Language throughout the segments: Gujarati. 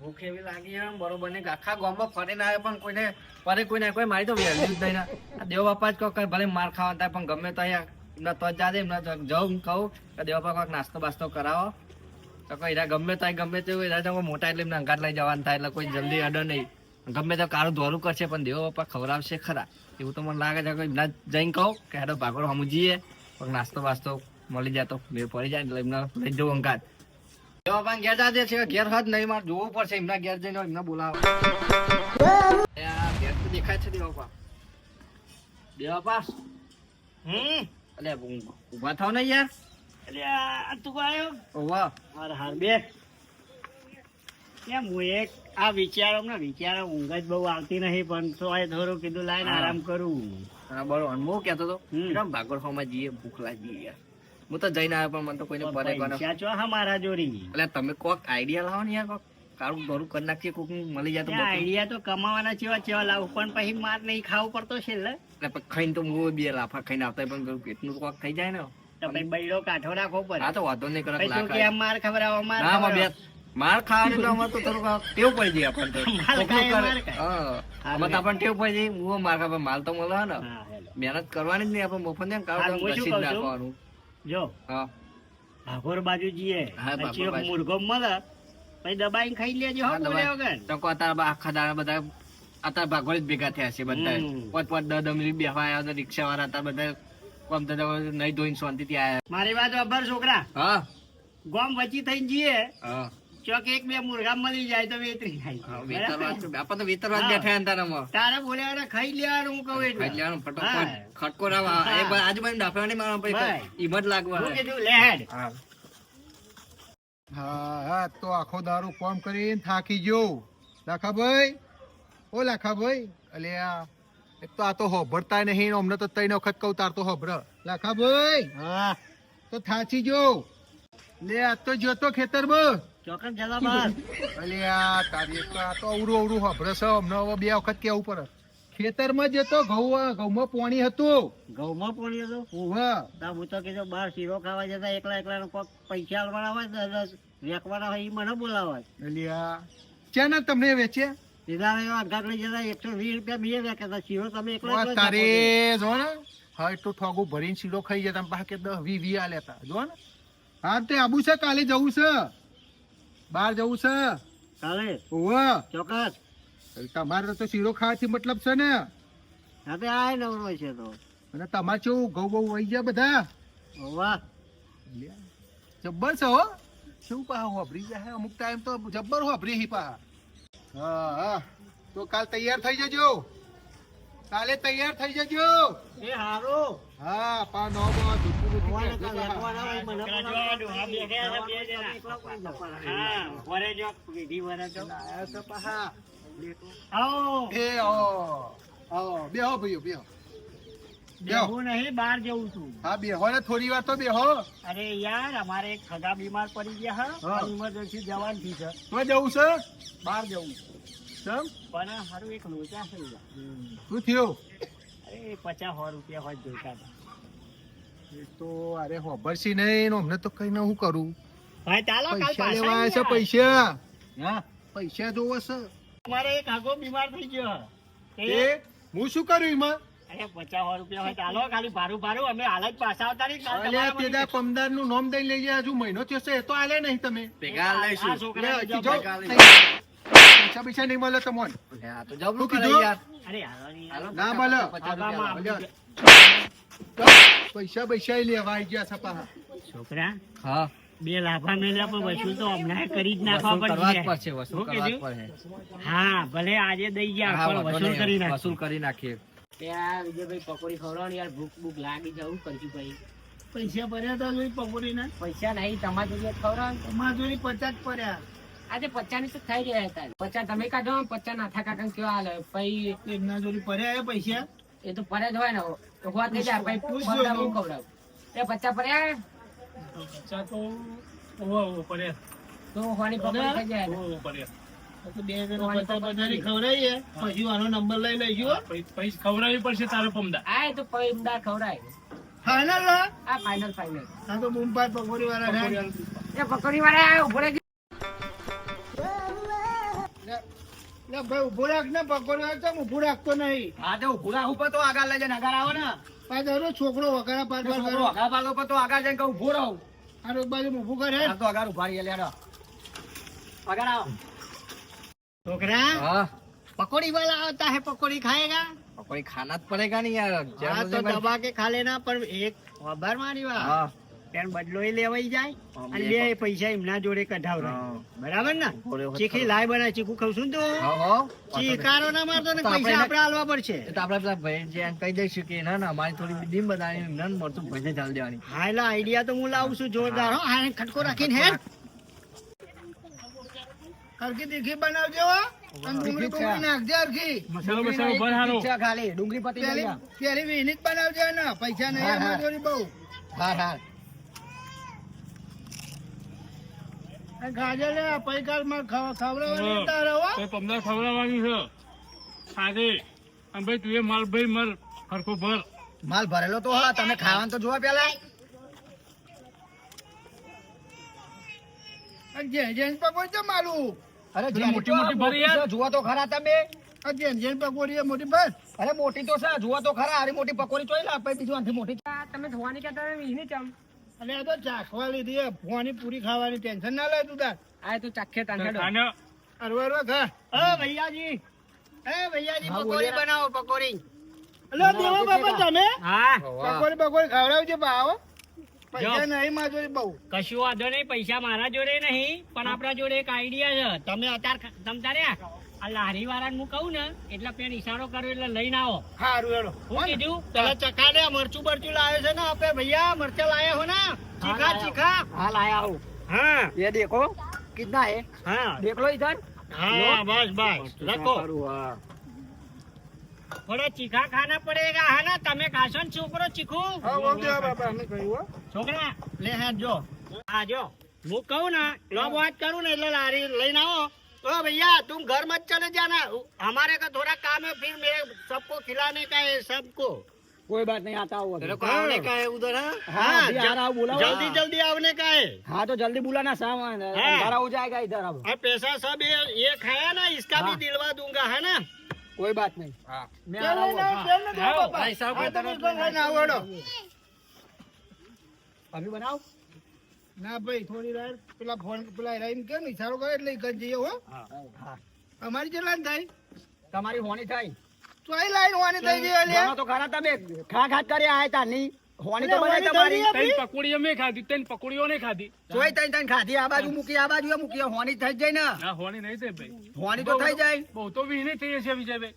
ભૂખ એવી લાગી બરોબર ને આખા ગામમાં ફરીને આવ્યો પણ કોઈને ફરે કોઈને કોઈ મારી તો વેલ્યુ જ નહીં. આ દેવ બાપા જ કહો ભલે માર ખાવા થાય પણ ગમે તો અહીંયા એમના તો જાદે એમના જાઉં કહું કે દેવ બાપા કોઈક નાસ્તો બાસ્તો કરાવો તો કોઈ ગમે તો ગમે તે મોટા એટલે એમને અંગાત લઈ જવાનું થાય એટલે કોઈ જલ્દી અડર નહીં. ગમે તો કાળું ધોરું કરશે પણ દેવ બાપા ખવડાવશે ખરા એવું તો મને લાગે છે. કોઈ એમના જઈને કહું કે હેડો ભાગોળ સમજીએ કોઈક નાસ્તો બાસ્તો મળી જાય તો મેળ પડી જાય એટલે એમને લઈ જવું અંગાત. દેવ બાપા ઘેર જાતે છે ઘેર હદ નહીં મારે જોવું પડશે એમના ઘેર જઈને એમને બોલાવો. ઘેર તો દેખાય છે દેવ બાપા. દેવ બાપા અલે ઉભા થાવ ને યાર. અલ્યા તું આવ્યો? વાહ અરે હાર બે કેમ હું એક આ વિચારો ઊંઘ જ બહુ આવતી નહીં પણ તો આ થોડું કીધું લાઈને આરામ કરું. બરોબર હું કેતો તો ભાગોળ ખાવામાં જઈએ ભૂખ લાગી યાર. હું તો જઈને આવ્યો પણ મને તો કોઈને પડે પૈસા છો હા મારા જોડી. એટલે તમે કોક આઈડિયા લાવો ને યાર કોક કાળું ધોરું કરી નાખીએ કોક મળી જાય તો. આઈડિયા તો કમાવાના ચેવા લાવું પણ પછી માર નહીં ખાવું પડતો છે એટલે ખાઈને તો હું બે લાફા ખાઈને આવતા પણ પેટનું કોક થઈ જાય ને તો પછી બૈડો કાઢો રાખવો પડે. હા તો વાંધો નહીં કરો માર ખવડાવો માર ખાવાનું તો થોડુંક ટેવ પડી જાય આપણને ટેવ પડી જાય. હું માર ખાવા માલ તો મળે ને મહેનત કરવાની જ નહીં આપણે મફત ને નાખવાનું. જો ભાગોર બાજુ જઈએ મુર્ગો મળે પછી દબાઈને ખાઈ લેજો. આખા દાડા બધા અત્યારે ભાગોળ જ ભેગા થયા છે બધા. 5-5 10 મિનિટ બેસવા આવ્યા રિક્ષા વાળા હતા બધા કોમ તો નહીં ધોઈને શાંતિ થી આવ્યા. મારી વાત અબર છોકરા હા ગોમ વચ્ચી થઈને જઈએ હા ચોક 1-2 મુર્ગા મળી જાય તો વેતરી થાય. આપડે તો વિતરવા બેઠા અંતારામાં તારે બોલ્યા ખાઈ લેવાનું હું કહું એટલે ખાઈ લેવાનું ફટોફટ ખટકો રાવા આજુબાજુ ડાફવાની મારવા પછી હિંમત લાગવા. હું કીધું લેહેડ. હા તો આખો દારૂ કોમ કરીને થાકી ગયો લાખાભાઈ. ઓ લાખાભાઈ અલ્યા એક તો આ તો હોભરતા નહીં અમને તો 3 વખત કહું તાર તો હોભર. લાખાભાઈ હા તો થાચી ગયો લે આ તો જોતો ખેતર માં ચોકન જલા બાર. અલ્યા તારી આ તો અવરું હોભરે છે અમને હવે 2 વખત કેવું પડે. ખેતરમાં જતો ઘઉંમાં પાણી હતું. ઘઉંમાં પાણી હતું? ઓહો હું તો કીધું બહાર શીરો ખાવા જતા એકલા કોક પૈસા આલવાના હોય 10 વેકવાના હોય એ મને બોલાવાય. અલ્યા ચા ના તમને વેચ્યા તારે જો ને હા એટલું ઠોગું ભરીને શીરો ખાઈ જતા પાકે 10-20 આ લેતા જો ને. હા તે આબુ છે કાલે જવું છે બહાર જવું છે કાલે. ઓહો ચોક્કસ. તમારે તો શીરો ખાવાથી મતલબ છે ને. હા તે આ નવરો છે તો. અને તમારે કેવું ઘઉં બહુ વહી ગયા બધા. વાહ જબ્બર છે હો. શું પા હોભરી જાય અમુક ટાઈમ તો જબ્બર હોભરી હી પા. હા હા તો કાલ તૈયાર થઈ જજો. કાલે તૈયાર થઈ જજો. એ હારો. હા પા નો બહાર જવું છું. હા બેહો ને થોડી વાર તો બેહો. અરે યાર અમારે એક ખગા બીમાર પડી ગયા હા ઇમરજન્સી જવાની છે. તો જવું છે બહાર જવું છે. કેમ પણ હારું એક લોચા થઈ ગયા. શું થયું? અરે 50-100 રૂપિયા હોય જોઈતા હતા. એ તો અરે હોભરસી નહીં અમને તો કઈ ના હું કરું. ભાઈ ચાલો કાલ પૈસા લેવા છે પૈસા. હા પૈસા જોવો છે. અમારે એક આગો બીમાર થઈ ગયો. એ હું શું કર્યું એમાં? અરે 50-100 રૂપિયા હોય ચાલો ખાલી ભારું અમે હાલ જ પાછા આવતા નહીં. અલ્યા તેદા પમદાર નું નામ દઈ લઈ જાય હજુ મહિનો થયો છે એ તો આલે નહીં તમે. ભેગા લઈશું પૈસા નહીં મળે તમને. તો જબરું કરે યાર. અરે ના મળે પૈસા લેવા આવી ગયા છપા. છોકરા હા 2 લાફા મેલ્યા પણ વસૂલ તો હમણાં કરી જ નાખવા પડશે. હા ભલે આજે દઈ ગયા પણ વસૂલ કરી નાખીએ. વિજયભાઈ પકોડી ખવડાવવાની યાર ભૂખ લાગી જવું કરશું ભાઈ. પૈસા ભર્યા હતા જોઈ પકોડી ના. પૈસા નહીં તમારે જોઈએ ખવડાવ. તમારે જોઈ 50 પડ્યા. આજે 50 ની તો થઈ ગયા હતા. 50 તમે કાઢો 50 નાથા કાકા કેવા હાલે પછી એમના જોડે પડ્યા પૈસા. એ તો પડ્યા જ હોય ને તો હોવા થઈ જાય પછી ખવડાવ એ 50 પડ્યા. 50 તો પડ્યા તો હોવાની પકોડી થઈ જાય ખવડાવીએ પછી આનો નંબર લઈ લઈશું. પૈસા ખવડાવવી પડશે તારો પમદા. આ તો પમદા ખવડાય ફાઇનલ આ ફાઇનલ ફાઇનલ આ તો મુંબઈ પકોડી વાળા છે એ પકોડી વાળા ઉભો રહેજો. લે ભાઈ ઉભો રાખ ને પકોડી વાળા તો ઉભો રાખતો નહીં હા તો ભૂરા ઉપર તો આગળ લઈ જઈને આગળ આવો ને પાછો છોકરો વગેરે પાછો છોકરો આગળ પાલો પર તો આગળ જઈને કહું ઉભો રહો આ રોજ બાજુ ઊભું કરે આ તો આગળ ઉભા રહીએ લેડો આગળ આવો છોકરા હા पकौड़ी वाला आता है पकौड़ी खाएगा कोई खाना तो पड़ेगा नहीं यार हाँ तो दबा के खा लेना पर एक ખબર મારી વાત हाँ તેન બદલો લેવાઈ જાય હા, અને બે બે પૈસા એમના જોડે કઢાવરા હા. બરાબર ને બોલે હોત ચીખી ખરું. લાય બના ચીકુ ખાવ છું તો હા હા ચીકારો ના મારતો ને તો આપણે પૈસા એને- આપણે હાલવા પડશે તો આપણે પેલા ભાઈ જે કહી દઈશું કે ના ના અમારી થોડી ડીમ બનાવી નન મળતું ભાઈને ચાલ દેવાની હા એટલે આઈડિયા તો હું લાવું છું જોરદાર હો હા ખટકો રાખીને હેડ હરકી તીખી બનાવજો હો. અને ડુંગળી તીખી છે. ડુંગળી નાખજે હરકી ડુંગળી ઠીક છે ખાલી ડુંગળી પતી પેલી ગયા પેલી વીની જ બનાવજો ને પૈસા નહીં હા, હા. અમારી જોડે બહુ હા હા અને ગાજર લે પૈકાલ માં ખવડાવવાની તારે હો તો તમને ખવડાવવાની છે આજે અને ભાઈ તું એ માલ ભાઈ મર હરખો ભર માલ ભરેલો તો હા તમે ખાવાનું તો જોવા પેલા અને જેન પકોડી છે માલું અરે પેલી જેની મોટી તો મોટી મોટી ભરી યાર. છે, જુઓ તો ખરા તમે આ જેન પકોડી છે મોટી બસ અરે મોટી તો છે જુઓ તો ખરા અરે મોટી પકોડી ચોઈ લા પછી બીજું આથી મોટી આ તમે ધોવાની કહેતા હતા વીની ચમ અને આ તો ચાખવા લીધી હે. ભોની પૂરી ખાવાની ટેન્શન ના લે તું તાર આ તો ચાખે તાંડો અને અરવા અરવા ખા ઓ ભૈયાજી ભૈયાજી હા, પકોડી બોલ્યા. બનાવો પકોડી અલે દેવા બાપા તમે હા પકોડી પકોડી ખવડાવજો ભાવ પૈસા નહીં માં જોઈ બહુ કશું વાંધો નહીં પૈસા મારા જોડે નહીં પણ આપણા જોડે એક આઈડિયા છે તમે અત્યારે તમતારે આ લારી વાળાને હું કહું ને એટલે પેન ઈશારો કર્યો એટલે લઈને આવો હારું હેડો હું કીધું પેલા ચકા દે મરચું બરચું લાવ્યો છે ને આપે ભૈયા મરચા લાયા હો ને ચીખા ચીખા હાલ આયા હું હા ये देखो कितना है હા देख लो इधर હા બસ બસ રખો हाँ। થોડા ચીખા ખાના પડેગા હા ને તમે ખાશો ને છોકરો ચીખું હા બોલ દે બાપા અમે કહ્યું હો છોકરા લે હા જો આ જો હું કહું ને લો વાત કરું ને એટલે લારી લઈને આવો तो भैया तुम घर मत चले जाना हमारे का थोड़ा काम है फिर मेरे सबको खिलाने का है सबको कोई बात नहीं आता हुआ तेरे को आने का है उधर हाँ हाँ, अभी आ रहा हूँ, बोला हुआ। जल्दी जल्दी आने का है हाँ तो जल्दी बुलाना सामान हाँ। अंधारा हो जाएगा इधर अब और पैसा सब ये खाया ना इसका भी हाँ। दिलवा दूंगा है ना कोई बात नहीं मैं आ चल रहा हूँ ना हाँ। चल ना दे आओ, बापा भाई साहब આ को તમે तरफ લઈને આવો હેડો अभी बनाओ ના ભાઈ થોડી વાર પેલા ફોન પેલા લાઈન કે ને ઈશારો કરે એટલે ઘર જઈએ હો हाँ અમારી કેટલા ને થાય તમારી હોની થઈ તો આ લાઈન હોવાની થઈ ગઈ લે બનો તો ખરા તમે ખા ખાત કરી આયા તા ની હોની તો અરે, બનાવી હોની તમારી થઈ ત્રણ પકોડી અમે ખાધી ત્રણ પકોડીઓ નહીં ખાધી જોઈ તઈ તઈ ખાધી આ બાજુ મૂકી આ બાજુ મૂકી હોની થઈ જાય ને ના હોની નહીં થઈ ભાઈ હોની તો થઈ જાય બહુ તો વી નહીં થઈ હશે વિજયભાઈ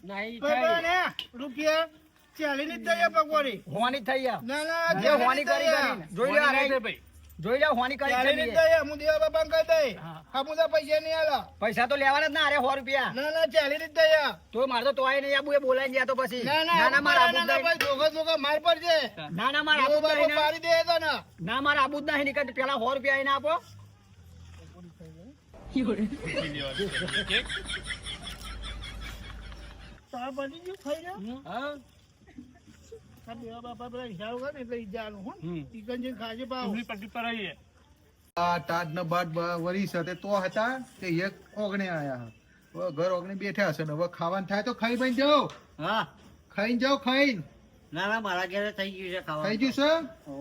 नहीं બરાબર ને રૂપિયા 40 ની થઈ પકોડી હોની થઈ ગયા ના ના જે હોની કરી કરીને જોઈ લે હોની નહીં આ થઈ ભાઈ જોઈ લે હોની કરી 40 ની છે થઈ હું દેવા બાપા કહી દઈ હા. હમુદા પૈસા નહીં આલા પૈસા તો લેવાના જ ના અરે 100 રૂપિયા ના ના 40 ની થઈ તો મારે તો તોય નહીં આબુ એ બોલાઈ ગયા તો પછી ના ના મારા ના ના ભાઈ ધોકા ધોકા માર પડશે ના મારા દેવો આબુ જ બાપા નહીં પાડી દે તો ને ના મારા આબુ જ નહીં નીકળ પેલા 100 રૂપિયા એને આપો તાર પડી ગયું ખાઈ રહ્યો હા આ દેવા બાપા પેલા હિસાબ કરે ને એટલે ઈજાનું હો હમ. ચિકન જે ખાજે પાવ ડુંગળી પટ્ટી પર આવીએ આ તાજ ન બાદ વરી સાથે તો હતા તે એક ઓગણે આયા હવે ઘર ઓગણે બેઠા હશે ને હવે ખાવાનું થાય તો ખાઈ બન જાઓ હા ખાઈને જાઓ ખાઈને ના ના મારા ઘરે થઈ ગયું છે ખાવા થઈ ગયું છે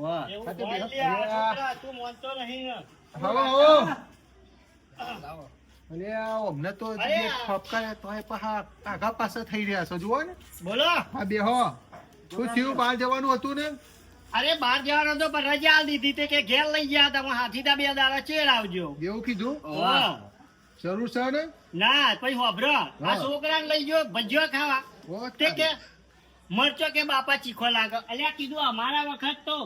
વાહ તું માનતો નહીં ને હવે આવો અરે આ અમને તો જે ઠપકાયા તોય પાછા આગા પાછા થઈ રહ્યા છો જુઓ ને બોલો હા બેહો શું થયું બહાર જવાનું હતું ને અરે બહાર જવાનો તો પણ રજા આલી દીધી તે કે ઘેર લઈ ગયા તમે હાથીદા 2 દાડા ચેડ આવજો એવું કીધું હા. જરૂર છે ને ના પછી હોભરો આ હા. છોકરાને લઈ ગયો ભજીયો ખાવા ઓ, તે કે મરચો કે બાપા ચીખો લાગે અલ્યા કીધું અમારા વખત તો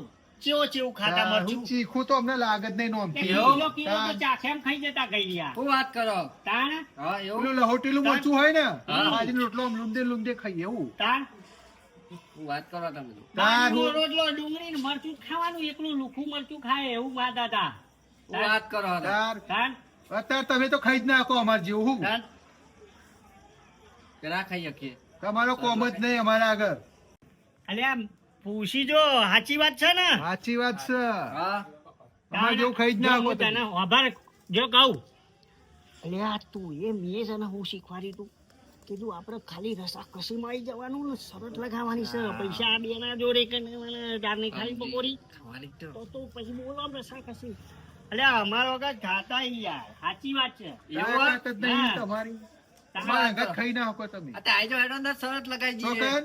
ચેવો ચેવું ખાતા તારું મરચું ચીખું તો અમને લાગે જ નહીં નોમ તે કિલો કિલો તો ચાખેમ ખાઈ જતા ગઈ રહ્યા શું વાત કરો તાણ હા એવું પેલું લહોટેલું મરચું હોય ને હા. બાજરીનો રોટલો આમ લૂંદે લૂંદે ખાઈએ એવું તાણ શું વાત કરો તમે બાજરીનો રોટલો ડુંગળી ને મરચું જ ખાવાનું એકલું લુખું મરચું ખાય એવું વાત હતા શું વાત કરો તાર તાણ અત્યારે તમે તો ખાઈ જ નાખો અમાર જેવું તાણ પેલા ખાઈ શકીએ તમારો કોમ જ નહીં અમારા આગળ અલ્યા પૂછી જો સાચી વાત છે ને સાચી વાત છે હા તમારે જેવું ખાઈ જ ના જો શકો હું તમે. તને આભાર જો કહું એટલે આ તું એ મેં છે ને હું શીખવાડી તું કીધું આપણે ખાલી રસા કસીમાં આવી જવાનું ને શરત લગાવવાની છે પૈસા આ બેના જોડે કે ચારની ખાલી પકોડી ખાવાની જ તો. તો પછી બોલો આમ રસા કસી એટલે અમારા વખત ખાતા ઈ યાર સાચી વાત છે એવું વાત જ નહીં હા. તમારી તમારે તમારા અંગત ખાઈ ના શકો તમે આ તો આઈ જાઓ હેડો અંદર શરત લગાઈ તો જઈએ કર,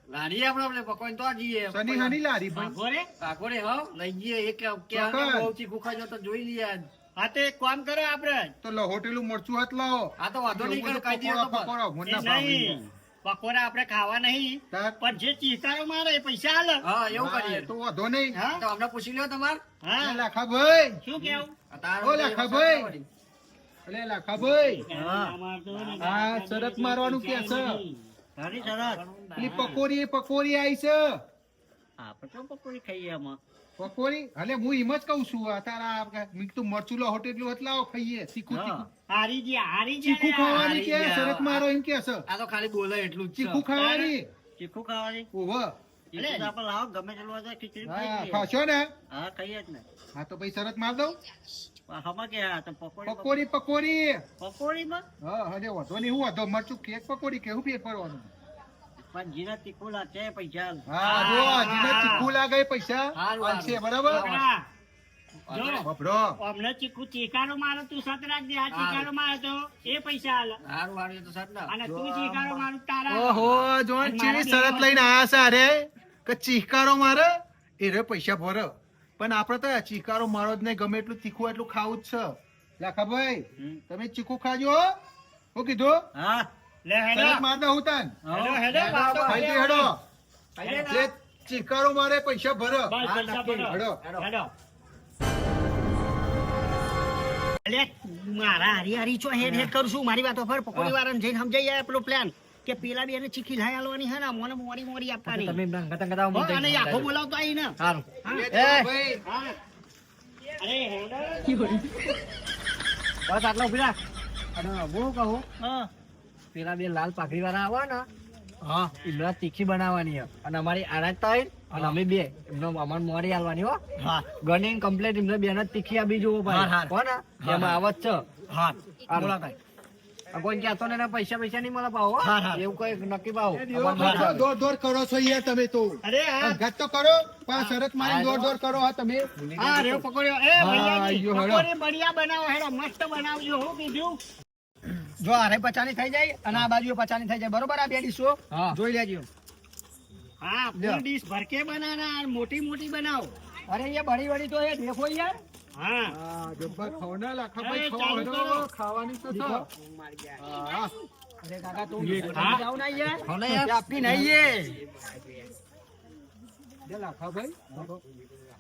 લાડીએ આપણે પકોડી તો જઈએ શનિ હાની લારી ભાઈ ભાગોરે કાકોડે હા લઈ જઈએ એક કે ચોક્કસ. બહુ ચીકુ ખાઈ જાઓ તો જોઈ લઈએ આજ. હા તો એક કામ કરો આપણે તો લહોટેલું મરચું હાથ લાવો આ તો વાંધો નહીં એવું કરો, કાઢી બધું દઈએ તો પકોડા, પકોડા, એ મોંના ભાવ લઈ નહીં પકોડા આપણે ખાવા નહીં તાર. પણ જે ચીકારો મારે એ પૈસા હાલ હા એવું હા, કરીએ એ તો વાંધો નહીં હા તો હમણાં પૂછી લ્યો તમાર હા લાખા ભાઈ શું કેવું આ તારો ઓ બધો લાખા એવો ભાઈ. શરત વળી. અલે લાખા ભાઈ અમાર તો ને આ શરત મારવાનું કે છે તારી શરત પેલી પકોડી આઈ છે આપણે તો પકોડી ખાઈએ આમાં પકોડી અલે હું એમ જ કઉ છું આ તારા મીઠ તું મરચું લહોટેલું હાથ લાવો ખાઈએ તીખું તીખું હારી ગયા ચીખું ખાવાની કે હારી ગયા. શરત મારો એમ કે છે આ તો ખાલી બોલે એટલું જ છે. ચીખું ખાવાની ચીખું ખાવાની ઓવ ચીખું તો આપણે લાવો ગમે તેટલું હોય તો ખીચડી ખાઈ હા લઈએ. ખાશો ને હા ખાઈએ જ ને હા તો પછી શરત માર દઉં હમણાં કે હા તો પકોડી પકોડી પકોડીમાં હા હજે વાંધો નહીં હું વાંધો મરચું કેક પકોડી કેવું ફેર પડવાનું પણ જીના તીખું લાગે પૈસા હા જો હજીને ચીખું લાગે પૈસા હારું, આલશે હારું. બરાબર હા. જો બબડો અમને ચીકુ ચીકારો મારો તું સત રાખજે આ ચીકારો મારે તો એ પૈસા હાલ હારું હારું એ તો સાચું ના. અને તું ચીકારો મારું તારા ઓહો જોન ચીની શરત લઈને આયા છે અરે કે ચીકારો મારે એ રે પૈસા ભરે પણ આપણે તો ચીકારો મારો જ નહીં ગમે એટલું તીખું એટલું ખાવું જ છે લાખા ભાઈ તમે ચીકું ખાજો હો. શું કીધું હા લે હેડો શરત માર દઉં તાન હેડો હેડો વાતો ખાઈ કરે. લે હેડો ખાઈ લે ને. જે ચીકારો મારે પૈસા ભરે બસ પૈસા ભરો. હેડો હેડો અલે મારા હારી હારી ચો હેડ હેડ કરું છું મારી વાતો પર પકોડી વાળાને જઈને સમજાઈ જાય પેલો પ્લાન કે પેલા બેને ચીખી લાય આલવાની હે ને મને મોરી મોરી આપવાની તમે એમના ગતા ગતા હો, અને એ આખો બોલાવતો આઈ ને હારું. હા. એ ભાઈ હા. અરે હેડો બસ આટલો ઉભી રાખ. અને હું કહું હા પેલા બે લાલ પાઘડી વાળા આવે ને હા એમના તીખી બનાવવાની છે. અને અમારી આરાજ થાય અને અમે બે એમનો અમાર મોરી આલવાની હો હા ગણી કમ્પ્લેટ એમને બે ને તીખી આપી જુઓ ભાઈ હા, હો ને એમાં આવત છે હા બોલા ભાઈ કોઈ કહેતો ને એના પૈસા પૈસા નહીં મળે પાવો હો. હા, હા. એવું કઈ નક્કી પાવો દોડ દોડ કરો છો યાર તમે તો અરે હા ઘાત તો કરો પણ શરત મારી દોડ દોડ કરો હા તમે હા રે પકોડ્યો એ હા, ભૈયાજી યો હેડો. પકોડી બઢિયા બનાવો હેડો મસ્ત બનાવજો હું કીધું જો આરે પચાની થઈ જાય અને આ બાજુ પચાની થઈ જાય બરોબર આ બે ડીશો હા. જોઈ લેજો હા ફૂલ ડીશ ભરકે બનાના અને મોટી મોટી બનાવો અરે ये बड़ी बड़ी तो है देखो यार हाँ હા જબ્બર ખવના લાખા અરે, ભાઈ ચાલુ ખવો કરો. હેડો. ખાવાની તો છે હા अरे काका तुम हाँ? जाओ ना यार हो ना यार? ये आपकी नहीं है જે લાખા ભાઈ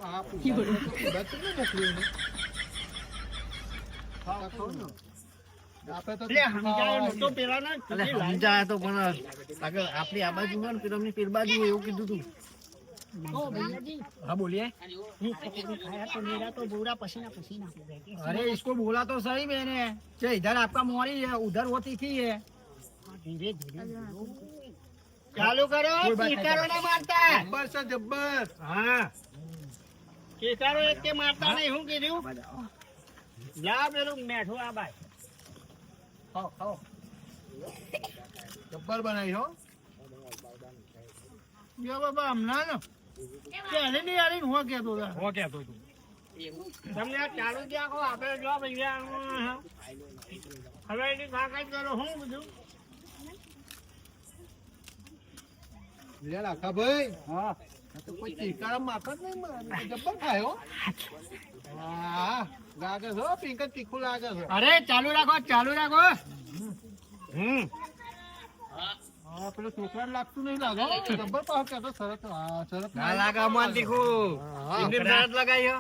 આ પૂછા બસ ને મોકલ્યું એને. ખાવા ખાવ ને. આપણે તો ले हम जाए तो पेला ना એટલે સમજાય તો પણ આગળ આપણી આ બાજુ હોય ને પેલો એમની પેલી બાજુ હોય એવું કીધું તું ओ भैया जी હા બોલીએ ये पकोड़ी खाया तो मेरा तो पूरा पसीना पसीना हो गया अरे इसको बोला तो सही मैंने जो इधर आपका मोरी है उधर वो तीखी है धीरे धीरे चालू करो कोई बात नहीं, केकारो ना मारता है જબ્બર છે જબ્બર हाँ केकारो एक के मारता नहीं हूँ कि रू ला मेरू मैठो आ भाई ખાઓ ખાઓ જબ્બર બનાવી હો ये बाबा हमना ना पहले नहीं आ रही हुआ क्या तो हो क्या तो તમને આ ચાલુ જ રાખો આપણે જો ભૈયા હવે એની કાકાઈ કરો હું બધું લે લાખા ભાઈ હા આ તો કોઈ ચીકારા માથા જ નહીં મારે. જબ્બર ખાય હો હા લાગે છે હો, પિંક જ તીખું લાગે છે અરે ચાલુ રાખો હા પેલો છોકરાને લાગતું નહીં લાગે હો. જબ્બર પાછો કહેતો શરત હા શરત ના લાગે અમાર તીખું હા. ઇન્ડિયન શરત લગાઈ હો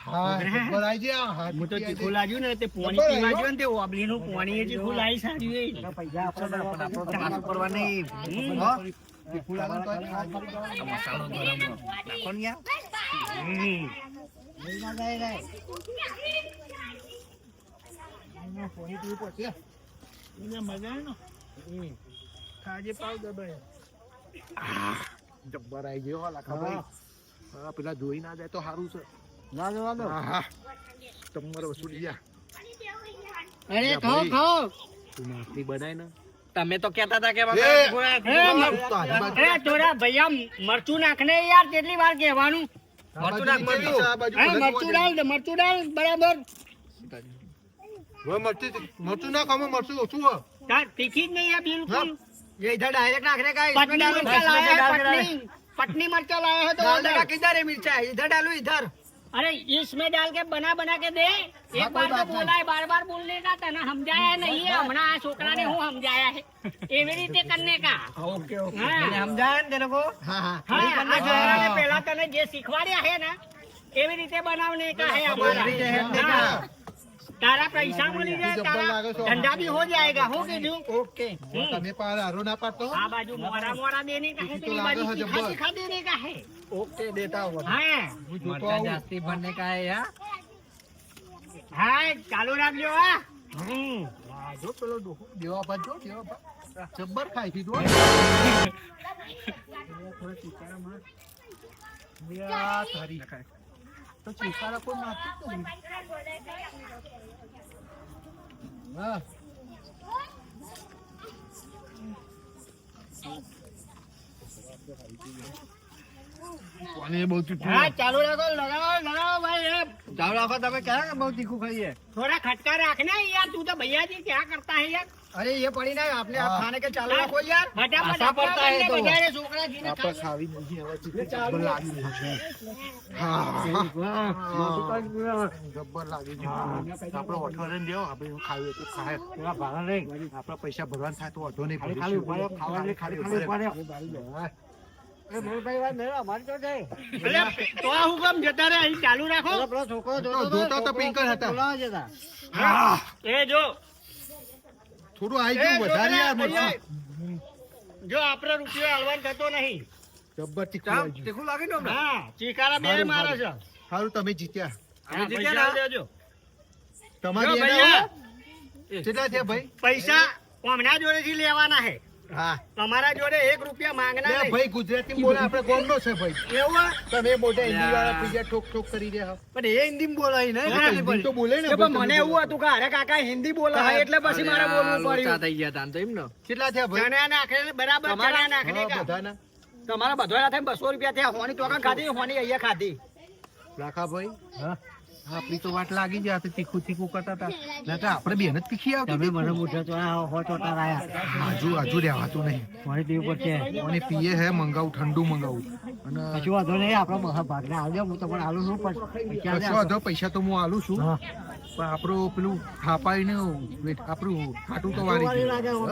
હા જબ્બર આઈ ગયા હા હું તો તીખી ચીખું આઈ લાગ્યું ને તે પોણી બરાબર, પીવા હો. ગયો ને તે ઓબલીનું પોણી એ ચીખું લાવી સાડ્યું એ પૈસા આપો ને પણ આપણો તો પાછું કરવા નહીં હો? જાય. તીખું લાગે ને તોય ખાવા મળી જાય. આ મસાલો ગરમ હો. નાખો ને યાર. પોણી પીવું પડશે. મજા આવે ને ખાજે પાવ દબાય જબ્બર આઈ ગયો લાખા ભાઈ. હા, પેલા જોઈ ના જાય તો સારું છે. ના જવા દો. હા હા તમારે વસૂલી જા. અરે ખાઓ ખાઓ. તું માછલી બનાય ને. તમે તો કહેતા હતા કે એ, તો આજુબાજુ. અરે થોડા ભૈયા મરચું નાખને યાર, કેટલી વાર કહેવાનું. મરચું નાખ, બાજુ મરચું. આ બાજુ હા, ભલે મરચું ડાલ, મરચું ડાલ બરાબર. હવે મરચું નાખ, આમાં મરચું ઓછું હોય. તાર તીખી જ નહીં આ બિલકુલ. ये इधर डायरेक्ट नाखने का है, पटनी इसमें डालो, मिर्चा लाया इसमें है, डाल के डालो। पटनी मिर्चा लाया है तो डाल डाल। देगा, किधर है मिर्चा? इधर डालो, इधर। अरे इसमें डाल के बना के दे। एक बार तो बोला है, बार बार बोलने का तने समझाया नहीं है, हमारा आ छोकरा ने हूँ समझाया है एवी रीते करने का। ओके ओके हाँ। मैंने समझाया ना तेरे को। હા હા हाँ, आ छोकरा ने पहला तने जे सिखवाड़िया है ना एवी रीते बनावने का है हमारा। रीते है, हाँ। तारा पैसा मिल जाए, जब्बर तारा लागे सो। धंधा भी हो जाएगा। हो कीधु ओके। તમે પાર હારો ના પાડતો. आ बाजू मोरा मोरा देने का है, तेरी बाजू तो सिखा जब्बर। सिखा देने का है। ओके देता हूँ। हाँ હું જોતો मरचा આવું. जास्ती भरने का है यार। हाँ चालू रख लो। हाँ હા, જો પેલો ડોહો દેવા બાદ જો દેવા બાદ. જબ્બર ખાઈ દીધું હો. યા તારી. તો ચીકારા કોઈ નાખતું જ નહીં. હા પાણી બહુ ચૂંટું. हाँ चालू रखो, लगाओ लगाओ भाई। ये चावल आपका तब क्या है बहुत तीखू खाइए। थोड़ा खटका रखना यार, तू तो भैया जी क्या करता है यार। अरे ये पड़ी ना आपने हाँ। खाने के चालू रखो यार। फटाफट ऐसा पड़ता है अपना तो। बंदे बजारे छोकरा जी ने આપણે खा- ખાવી નથી હવે ચીકુ જબ્બર લાગી રહ્યું છે. હા જબ્બર લાગી છે. આપણે અઠવાડિયે દેવો આપણે એવું ખાવું હોય તો ખાય. આપણા પૈસા ભરવાના થાય તો વાંધો નહીં. ખાલી ઉભા રહો, ખાવાની ખાલી ઉભા રહો. હા. અરે, તો આ હુકમ જતા રહે, અહીં ચાલુ રાખો। જોતા તો પિંકર હતા. હા એ જો થોડું આવી ગયું વધારે યાર મરચું. જો આપણે રૂપિયો હાલવાન થતો નહીં। જબ્બર તીખું આવી ગયું. तीखू लागे ना हमने? હા ચીકારા બે સારું, મારે છે। સારું તમે જીત્યા. હા, જીત્યા પૈસા ને? દેજો। તમારી જો એના ભૈયા, કેટલા થયા ભાઈ? પૈસા કોમના જોડેથી લેવાના છે, હા તમારા જોડે 1 રૂપિયા માંગના લે નહીં। ભાઈ ગુજરાતી બોલે આપણે ગોમનો છે ભાઈ. એવું હે? તમે મોટા હિન્દી વાળા બીજા ઠોક ઠોક કરી રહ્યા. પણ એ હિન્દી માં બોલાય ને હા, હિન્દી તો બોલે ને કે ભાઈ, પણ મને તમે એવું હતું કે અરે કાકા હિન્દી બોલે હા, એટલે પછી મારે બોલવું પડ્યું લોચા થઈ ગયા તા તો એમ ને કેટલા થયા ભાઈ? ચણા નાખે બરાબર, ચણા નાખને હા, કા। બધાના. તમારા બધા થાય 200 રૂપિયા થયા હોની ચોકન ખાધી હોની અહીંયા ખાધી રાખા ભાઈ હા આપણી તો વાટ લાગી જાય તો તીખું તીખું કરતા હતા ના તો આપણે બેન જ તીખી આવતી હતી. આજુ આજુ રહેવાતું નહીં અને પીએ હે મંગાવું ઠંડુ મંગાવું અને કશો વાંધો પૈસા તો હું આલું છું પણ આપણું પેલું થાપાઈને આપણું ખાટું તો વાળી ગયું.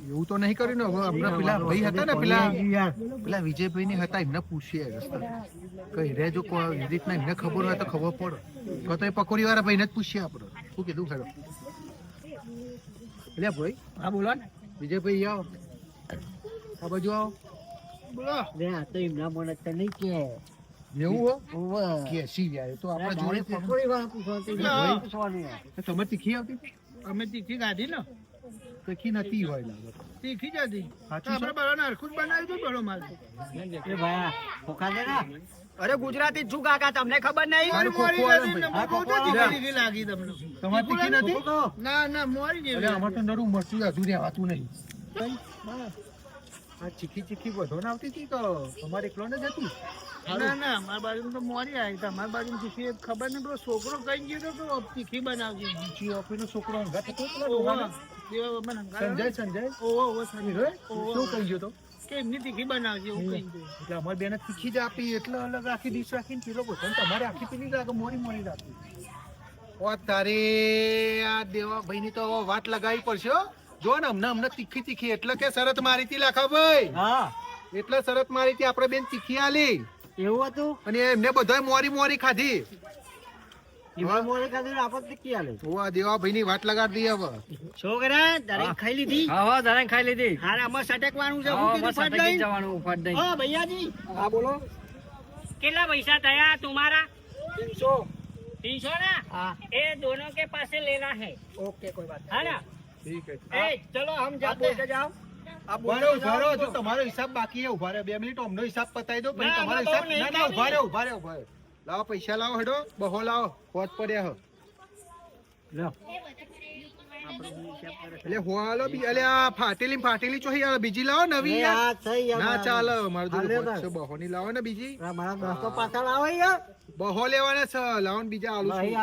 એવું તો નહીં કર્યું ને હવે આપણા પેલા ભાઈ હતા ને પેલા વિજયભાઈ ને હતા એમને પૂછીએ રસ્તા કઈ રે જો કોઈ એવી રીતના એમને ખબર હોય તો ખબર પડે તો એ પકોડી વાળા ભાઈને જ પૂછીએ આપણે શું કીધું ખરો એટલે ભાઈ હા બોલો ને વિજયભાઈ આવો આ બાજુ આવો એવું હો કે સી જાય તો આપણે જોડે તમે તીખી આવતી અમે તીખી ગાધી ને તીખી નથી હોય લાગે તીખી જ હતી સાચું છે? બરાબર હરખું જ બનાવી દઉં બરો માલ અરે ગુજરાતી જ છું કાકા તમને ખબર નહીં મારું ખોખું આવે ને ભાઈ. તીખી લાગી તમને તમારે તીખી નથી ના ના મોરી એટલે જેવી અમારે તો નરું મરચું હજુ રહેવાતું નહીં આ ચીખી ચીખી વધો ના આવતી હતી તો અમારે એકલો ને જ હતી ના ના મારા બાજુ તો મોરી આવી તમારી બાજુ તીખી ખબર ને પેલો છોકરો કઈ ગયો તો તીખી બનાવજી બીજી ઓફીનો છોકરો હંગાત હતો પેલો ઓહો. ડોહાનો. દેવા બાબા ને સંજય સંજય ઓહો હીરો? શું કહી ગયો તો કે એમની તીખી બનાવજી એવું કહી ગયું. એટલે અમારી બેને તીખી જ આપી એટલે અલગ આખી ડીશ રાખીને પેલો બધો તમારે આખી પેલી રાખે મોરી મોરી રાખી ઓ તારે આ દેવા ભાઈની તો હવે વાત લગાવી પડશે હો. જો ને અમને તીખી તીખી એટલે કે શરત મારી હતી લાખા ભાઈ હા એટલે શરત મારી હતી આપણે બેન તીખી આલી એવું હતું અને એમને બધાય મોરી મોરી ખાધી મોરે ખાધી આપણે તીખી આલે ઓ આ દેવા ભાઈની વાત લગાડી દઈએ હવે છોકરા દરેક ખાઈ લીધી। હા હા દરેક ખાઈ લીધી હારે આમાં સટકવાનું છે, હું હા કીધું બસ ફટ અટકી દઈ। જવાનું ઉફાટ દઈ ઓ ભૈયાજી હા બોલો કેટલા પૈસા થયા तुम्हारा 300 300 ना। हाँ ये दोनों के पास से लेना है, ओके कोई बात है ना। ઠીક છે ए चलो हम आप जाते बोल के हैं। जाओ આ ઉભા રહો, જો તમારો હિસાબ બાકી છે ઉભા રહો 2 મિનિટ અમનો હિસાબ પતાવી દો પછી ના, તમારો ના, હિસાબ બહુ નહીં ના ના ઉભા રહો લાવો પૈસા લાવો હેડો બહો લાવો પોચ પડ્યા હો એટલે હોવાલો બી અલે આ ફાટેલી ચોહી યાર બીજી લાવો નવી યાર ના ચાલે મારું જોડે પોચ છે બહો ની લાવો ને બીજી બહો લેવાના છે લાવો ને બીજા આલુ છું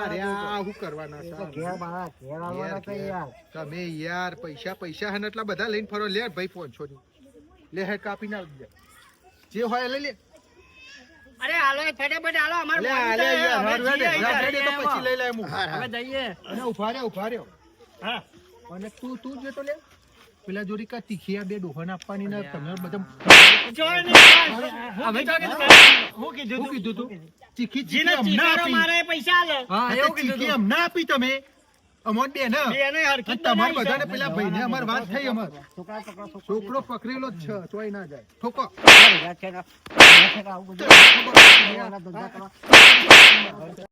અરે આ હું કરવાના છે તમે યાર પૈસા હે ને એટલા બધા લઈને ફરો લે ભાઈ 500 ની લે હે કાપી ના દે જે હોય લે અરે હાલો ફટાફટ હાલો અમારે લે મોડું લે થાય, યાર અમે હરવા દે જઈએ, હરવા દે તો જઈએ, પછી લઈ લે હું અમે જઈએ. અને ઉભા રહ્યો હા અને તું જે તો લે પેલા જોડી કા તીખિયા 2 ડોહન આપવાની ને તમે બધા જોઈ નહીં. અમે તો કીધું હું કીધું શું કીધું તું ચીખી જેને ચીખી અમને ચીકારો આપી મારે એ પૈસા આલે. હા આ એવું તો કીધું ચીખી તું. અમને આપી તમે અમોન બે ને બેને હરખી અને તમારે બનાવી બધાને છે. પેલા ભાઈને અમાર વાત થઈ અમાર છોકરો પકડેલો જ છે તોય ના જાય ઠોકો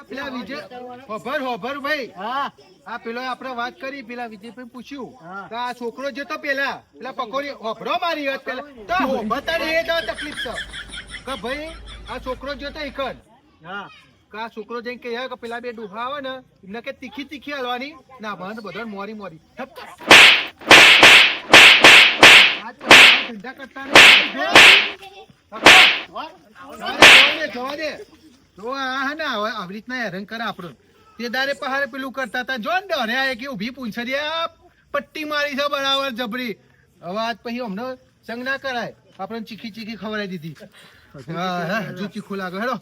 પેલા વિજય હોભર ભાઈ આ પેલો આપણે વાત કરી પેલા વિજયભાઈ પૂછ્યું કે આ છોકરો જતો પેલા પકોડી હોભરો મારી વાત પેલા તો હોભતાની એ તો તકલીફ છે કે ભાઈ આ છોકરો જતો એકન કે આ છોકરો જઈને કહે કે પેલા 2 ડોહા આવે ને એમને કે તીખી હલવાની ના મને બધા મોરી આજ પછી ધંધા કરતા જવા દે તો આ હે ને આવી રીતના હેરાન કરે આપણું તે દારે પહાડે પેલું કરતા હતા જો ને ડરે કે ઊભી પૂંછડિયા પટ્ટી મારી છે બરાબર જબરી હવે આજ પછી અમને સંગ ના કરાય આપણે ચીખી ખવડાવી દીધી હા જો ચીખું લાગે હેડો